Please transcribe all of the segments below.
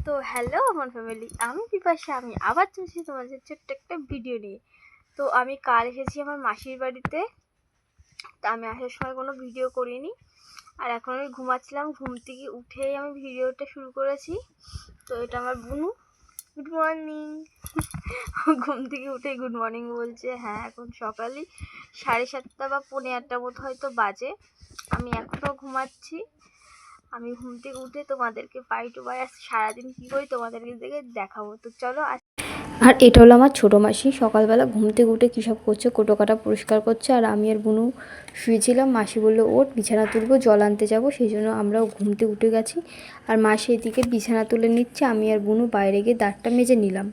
তো হ্যালো আমার ফ্যামিলি, আমি বিপাশা। আমি আবার চলছি তোমাদের ছোট্ট একটা ভিডিও নিয়ে। তো আমি কাল এসেছি আমার মাসির বাড়িতে। তা আমি আসার সময় কোনো ভিডিও করিনি, আর এখন আমি ঘুমাচ্ছিলাম। ঘুম থেকে উঠেই আমি ভিডিওটা শুরু করেছি। তো এটা আমার বুনু। Good morning. ঘুম থেকে উঠেই গুড মর্নিং বলছে। হ্যাঁ, এখন সকালই 7:30 বা 8:45 মতো হয়তো বাজে। আমি এখনও ঘুমাচ্ছি। আমি ঘুম থেকে উঠে তোমাদেরকে বাই টু বাই সারাদিন কী করি তোমাদেরকে দেখে দেখাবো। তো চলো। আর এটা হলো আমার ছোটো মাসি। সকালবেলা ঘুম থেকে উঠে কী সব করছে, কোটো কাটা পরিষ্কার করছে, আর আমি আর বুনু শুয়েছিলাম। মাসি বললো ওঠ, বিছানা তুলবো, জল আনতে যাবো, সেই জন্য আমরাও ঘুম থেকে উঠে গেছি। আর মাসি এদিকে বিছানা তুলে নিচ্ছে, আমি আর বুনু বাইরে গিয়ে দাঁতটা মেজে নিলাম।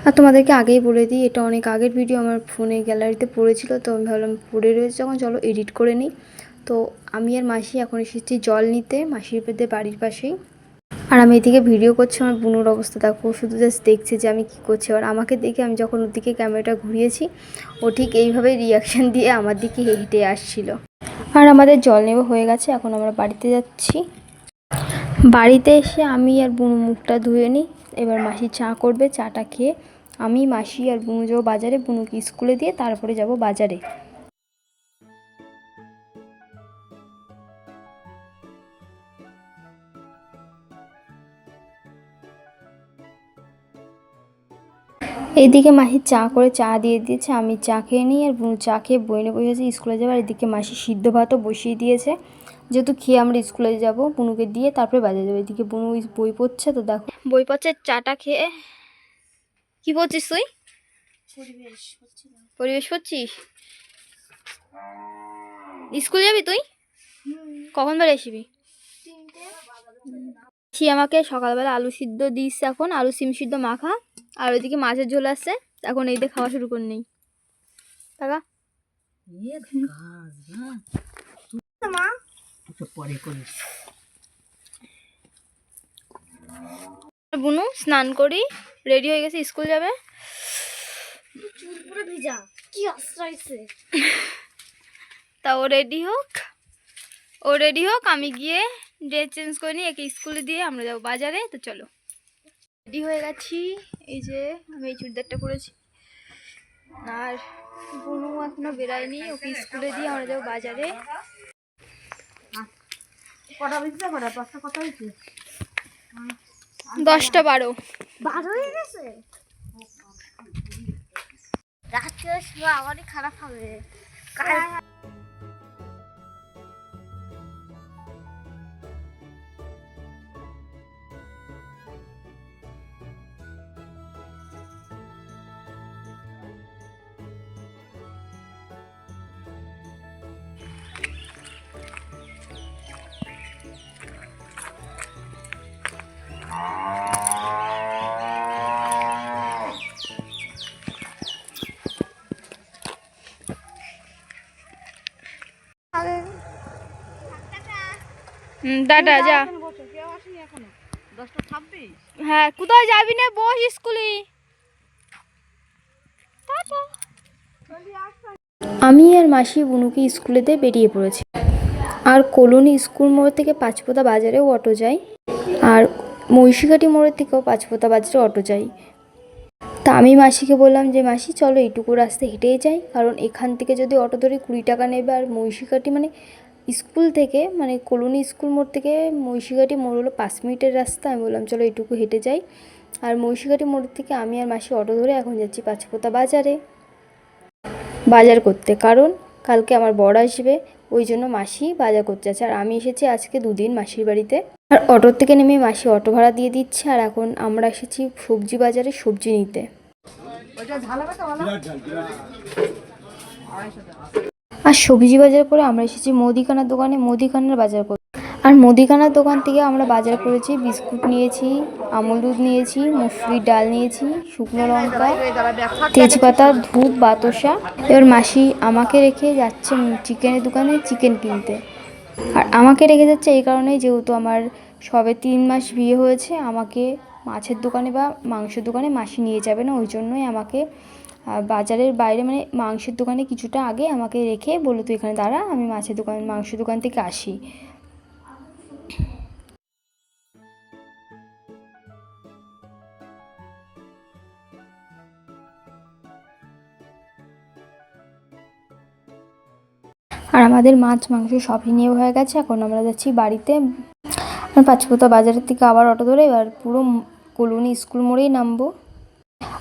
আর তোমাদেরকে আগেই বলে দিই, এটা অনেক আগের ভিডিও, আমার ফোনে গ্যালারিতে পড়েছিল, তো আমি ভাবলাম পড়ে রয়েছে যখন, চলো এডিট করে নিই। তো আমি আর মাসি এখন এসেছি জল নিতে মাসির বাড়ির পাশেই। আর আমি এদিকে ভিডিও করছি। আমার বুনুর অবস্থা দেখো, শুধু জাস্ট দেখছে যে আমি কী করছি। আর আমাকে দেখে আমি যখন ওর দিকে ক্যামেরাটা ঘুরিয়েছি, ও ঠিক এইভাবে রিয়াকশান দিয়ে আমার দিকে হেঁটে আসছিল। আর আমাদের জল নেওয়া হয়ে গেছে, এখন আমরা বাড়িতে যাচ্ছি। বাড়িতে এসে আমি আর বুনু মুখটা ধুয়ে নিই। এবার মাসি চা করবে, চাটা খেয়ে আমি, মাসি আর বুনু যাবো বাজারে। বুনুকে স্কুলে দিয়ে তারপরে যাব বাজারে। এইদিকে মাসি চা করে চা দিয়ে দিয়েছে, আমি চা খেয়ে নিই। আর বুনু চা খেয়ে বই নিয়ে বসেছে স্কুলে যাবে। আর এদিকে মাসি সিদ্ধ ভাতও বসিয়ে দিয়েছে, যেহেতু খেয়ে আমরা স্কুলে যাব। বুনুকে দিয়ে তারপরে বাজারে যাবো। এদিকে বুনু বই পড়ছে, তো দেখো বই পড়ছে চাটা খেয়ে। কি পড়ছিস তুই? পরিবেশ পড়ছিস? স্কুল যাবি তুই? কখন বেড়ে আসবি? আমাকে সকালবেলা আলু সিদ্ধ দিস, এখন আলু সিম সিদ্ধ মাখা, আর ওইদিকে মাছের ঝোল আছে। এখন এই দিয়ে খাওয়া শুরু করে নেই। টাকা বুনু স্নান করি, রেডি হয়ে গেছে, স্কুল যাবে। তা ও রেডি হোক, আমি গিয়ে ড্রেস চেঞ্জ করে নিই, একে স্কুলে দিয়ে আমরা যাবো বাজারে। তো চলো, রেডি হয়ে গেছি। এই যে আমি এই চুড়িদারটা পরেছি, আর বুনু এখনো বেরায়নি, ওকে স্কুলে দিয়ে আমরা যাবো বাজারে। 10টা 12 হয়ে গেছে। রাত্রে আমারই খারাপ হবে। দাদা যা। হ্যাঁ, কোথায় যাবি না, বস স্কুলে। আমি আর মাসি বুনুকে স্কুলেতে বেরিয়ে পড়েছি। আর কলোনি স্কুল মোড় থেকে পাঁচপোতা বাজারেও অটো যায়, আর মহিষীঘাটি মোড়ের থেকেও পাঁচপোতা বাজারে অটো যায়। তা আমি মাসিকে বললাম যে মাসি চলো এইটুকু রাস্তা হেঁটেই যাই, কারণ এখান থেকে যদি অটো ধরে 20 টাকা নেবে। আর মহিষীঘাটি মানে স্কুল থেকে, মানে কলোনি স্কুল মোড় থেকে মহিষীঘাটি মোড় হলো 5 মিনিটের রাস্তা। আমি বললাম চলো এইটুকু হেঁটে যাই। আর মহিষীঘাটি মোড় থেকে আমি আর মাসি অটো ধরে এখন যাচ্ছি পাঁচপোতা বাজারে বাজার করতে, কারণ কালকে আমার বর আসবে, ওই জন্য মাসি বাজার করতে যাচ্ছে। আর আমি এসেছি আজকে 2 দিন মাসির বাড়িতে। আর অটোর থেকে নেমে মাসি অটো ভাড়া দিয়ে দিচ্ছে। আর এখন আমরা এসেছি সবজি বাজারে সবজি নিতে। আর সবজি বাজার করে আমরা এসেছি মুদিখানার দোকানে, মুদিখানার বাজার করতে। আর মুদিখানার দোকান থেকে আমরা বাজার করেছি, বিস্কুট নিয়েছি, আমুল দুধ নিয়েছি, মুসুরির ডাল নিয়েছি, শুকনো লঙ্কা, তেজপাতা, ধূপ, বাতাসা। এবার মাসি আমাকে রেখে যাচ্ছে চিকেনের দোকানে চিকেন কিনতে। আর আমাকে রেখে যাচ্ছে এই কারণেই, যেহেতু আমার সবে 3 মাস বিয়ে হয়েছে, আমাকে মাছের দোকানে বা মাংসের দোকানে মাসি নিয়ে যাবে না, ওই জন্যই আমাকে বাজারের বাইরে মানে মাংসের দোকানে কিছুটা আগে আমাকে রেখে বললো তুই এখানে দাঁড়া, আমি মাংসের দোকান থেকে আসি। আর আমাদের মাছ মাংস সবই নিয়ে হয়ে গেছে, এখন আমরা যাচ্ছি বাড়িতে। পাঁচপোতা বাজারের থেকে আবার অটো ধরে এবার পুরো কলোনি স্কুল মোড়েই নামবো।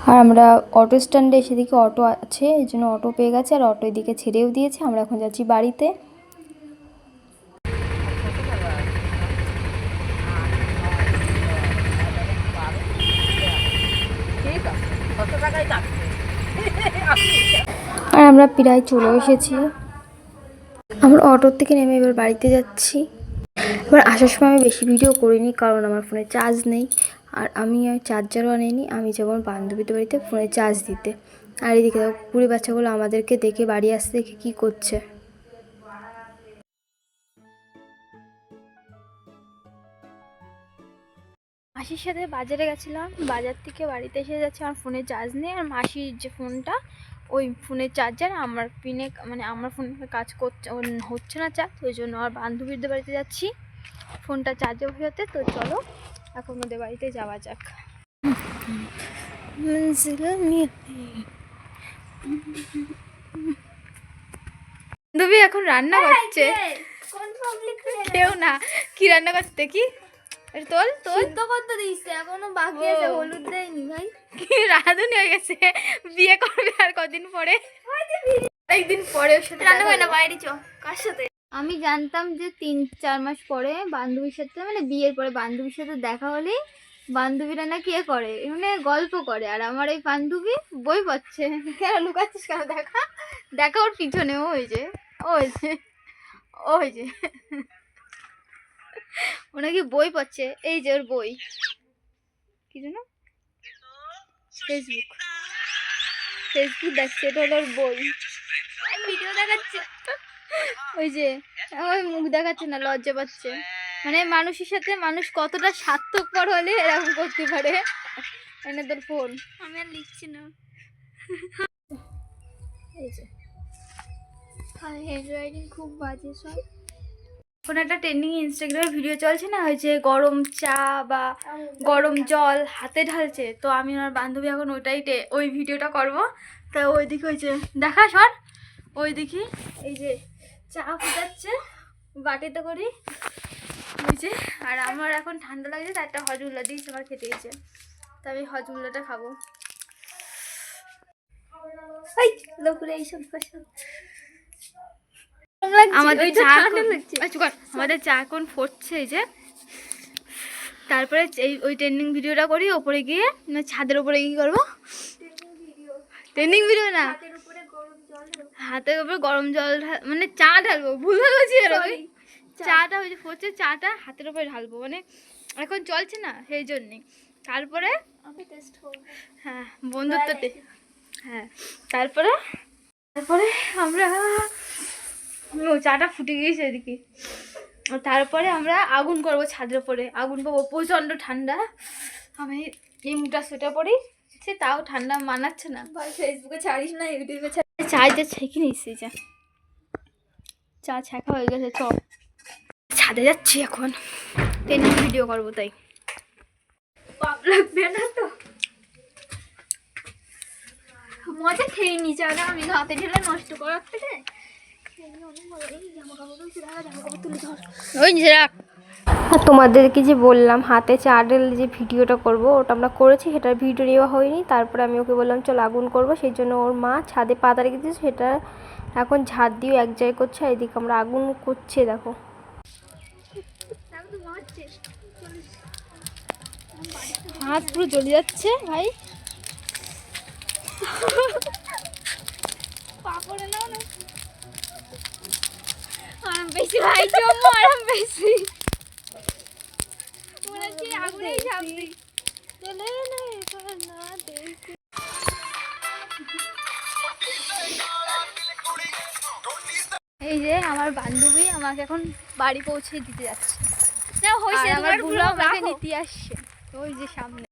আর আমরা অটো স্ট্যান্ডে এসে দেখি অটো আছে, এই জন্য অটো পেয়ে গেছে, আর অটো এদিকে ছেড়েও দিয়েছে। আমরা এখন যাচ্ছি বাড়িতে। আর আমরা প্রায় চলে এসেছি। আমরা অটোর থেকে নেমে এবার বাড়িতে যাচ্ছি। এবার আসার সময় আমি বেশি ভিডিও করিনি, কারণ আমার ফোনে চার্জ নেই, আর আমি চার্জারও আনিনি। আমি যেমন বান্ধবীদের বাড়িতে ফোনে চার্জ দিতে। আর এদিকে পুরী বাচ্চাগুলো আমাদেরকে দেখে বাড়ি আসতে দেখে কী করছে। মাসির সাথে বাজারে গেছিলাম, বাজার থেকে বাড়িতে এসে যাচ্ছে, আমার ফোনে চার্জ নেই। আর মাসির যে ফোনটা, ওই ফোনের চার্জার আমার পিনে মানে আমার ফোনে কাজ করছে, হচ্ছে না চার্জ, ওই জন্য আমার বান্ধবীদের বাড়িতে যাচ্ছি ফোনটা চার্জে বসাতে। তো চলো এখন ওদের বাড়িতে যাওয়া যাক। বান্ধবী এখন রান্না করছে, কেউ না, কি রান্না করতে, কি তোল তোল সিদ্ধ করতে দিয়েছে, এখনো বাকি আছে, হলুদ দেয়নি ভাই। কি রাঁধুনি হয়ে গেছে, বিয়ে করবে আর কদিন পরে, একদিন পরে ওর সাথে রান্না হয় না, বাইরে চ। কার সাথে? আমি জানতাম যে 3-4 মাস পরে বান্ধবীর সাথে মানে বিয়ের পরে বান্ধবীর সাথে দেখা হলেই বান্ধবীরা না কি করে মানে গল্প করে, আর আমার এই বান্ধবী বই পড়ছে। কেন লুকাচ্ছিস কেন? দেখা দেখা ওর পিছনে, ওই যে ওই যে ওই যে ও নাকি বই পড়ছে, এই যে ওর বই, কি জানো, ফেসবুক ফেসবুক দেখছে, এটা হলো ওর বই, ভিডিও দেখাচ্ছে। ওই যে আমার মুখ দেখাচ্ছে না, লজ্জা পাচ্ছে। মানে মানুষের সাথে মানুষ কতটা স্বার্থপর হলে এরকম করতে পারে। এনে তোর ফোন, আমি আর লিখছি না। এই যে হ্যান্ডরাইটিং খুব বাজে সব। এখন একটা ট্রেন্ডিং ইনস্টাগ্রামে ভিডিও চলছে না, ওই যে গরম চা বা গরম জল হাতে ঢালছে। তো আমি আমার বান্ধবী এখন ওই ভিডিওটা করবো। তা ওই দিকে ওই যে দেখা সর, ওই দেখি এই যে চা ফুটাচ্ছে বাটিতে করি, ওই যে। আর আমার এখন ঠান্ডা লাগছে, তার একটা হজমুল্লা দিয়েছে আমার খেতে গেছে, তা আমি হজমুল্লাটা খাবো। এইসব আমাদের চা এখন ফুটছে, এই যে। তারপরে ওই ট্রেন্ডিং ভিডিওটা করি, ওপরে গিয়ে ছাদের উপরে কি করবো, ট্রেন্ডিং ভিডিও না, হাতের উপরে গরম জল মানে চা ঢালবো, ভুল বলছি, চাটা ওই যে ফুটছে, চাটা হাতের উপরে ঢালবো, মানে এখন চলছে না সেই জন্যে। তারপরে হ্যাঁ বন্ধুত্বতে, হ্যাঁ তারপরে আমরা চাটা ফুটে গিয়েছে এদিকে। তারপরে আমরা আগুন করবো ছাদের উপরে, আগুন পাবো, প্রচণ্ড ঠান্ডা। আমি এই মুখটা সোয়েটার পরি, সে তাও ঠান্ডা মানাচ্ছে না। ফেসবুকে ছাড়িস না, ইউটিউবে চাইতে ছেঁকে নিচ্ছি, চা ছ্যাঁকা হয়ে গেছে। চ ছাদে যাচ্ছি এখন, ট্রেনিং ভিডিও করবো, তাই পাপ লাগবে না তো। মজা খেয়ে নি চাটা, আমি হাতে ঢেলে নষ্ট করার থেকে আর তোমাদেরকে যে বললাম হাতে চা ঢেলে যে ভিডিওটা করব, ওটা আমরা করেছি, সেটার ভিডিও নেওয়া হয়নি। তারপরে আমি ওকে বললাম চল আগুন করবো, সেই জন্য ওর মা ছাদে পাতা রেখে দিয়েছে, সেটা এখন ঝাড় দিয়ে এক জায়গায় করছে। আর এদিকে আমরা আগুন করছে, দেখো হাত পুরো জ্বলে যাচ্ছে ভাই। পাপড়ে নাও না, আরাম বেশি ভাই, জম্মু আরাম বেশি, মনে হচ্ছে আগুনেই ঝাঁপছি। চলে না দেখি এই যে আমার বান্ধবী আমাকে এখন বাড়ি পৌঁছে দিতে যাচ্ছে, হইছে, আর আমার তোমার বুড়ো vlog আমাকে রাখো। নিতে আসছে ওই যে সামনে।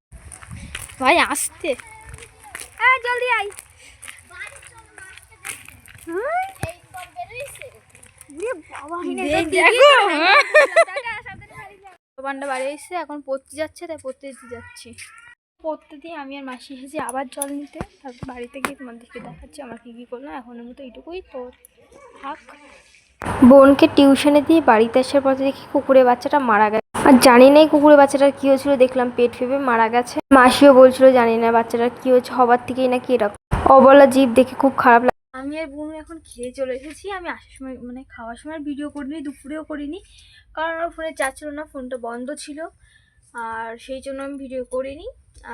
ভাই আসতে জলদি আই। বান্ডা বাড়ি এসে এখন পড়তে যাচ্ছে, তাই পড়তে দিতে যাচ্ছি। পড়তে দিয়ে আমি আর মাসি এসেছি আবার জল নিতে, তারপর বাড়িতে গিয়ে তোমাদেরকে দেখাচ্ছি আমার কী কী করলাম। এখনের মতো এইটুকুই, তো থাক। বোনকে টিউশনে দিয়ে বাড়িতে আসার পর দেখি কুকুরের বাচ্চাটা মারা গেছে। আর জানি না এই কুকুরের বাচ্চাটার কী হয়েছিল, দেখলাম পেট ফেপে মারা গেছে। মাসিও বলছিল জানি না বাচ্চাটার কী হয়েছে, হবার থেকেই নাকি এরকম। অবলা জীব দেখে খুব খারাপ লাগে। আমি আর বোন এখন খেয়ে চলে এসেছি। আমি আসার সময় মানে খাওয়ার সময় ভিডিও করিনি, দুপুরেও করিনি, কারণ আমার ফোনে চার্জ ছিল না, ফোনটা বন্ধ ছিল, আর সেই জন্য আমি ভিডিও করিনি।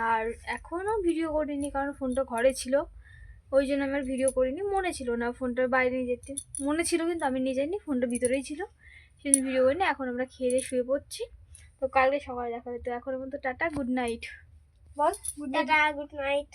আর এখনও ভিডিও করিনি কারণ ফোনটা ঘরে ছিল, ওই জন্য আমি আর ভিডিও করিনি। মনে ছিল না ফোনটা বাইরে নিয়ে যেতে, মনে ছিল কিন্তু আমি নিয়ে যাইনি, ফোনটা ভিতরেই ছিল, সেই জন্য ভিডিও করিনি। এখন আমরা খেয়ে দিয়ে শুয়ে পড়ছি, তো কালকে সকালে দেখা হবে। তো এখনের মতো টাটা, গুড নাইট। বল গুড নাইট। Good night.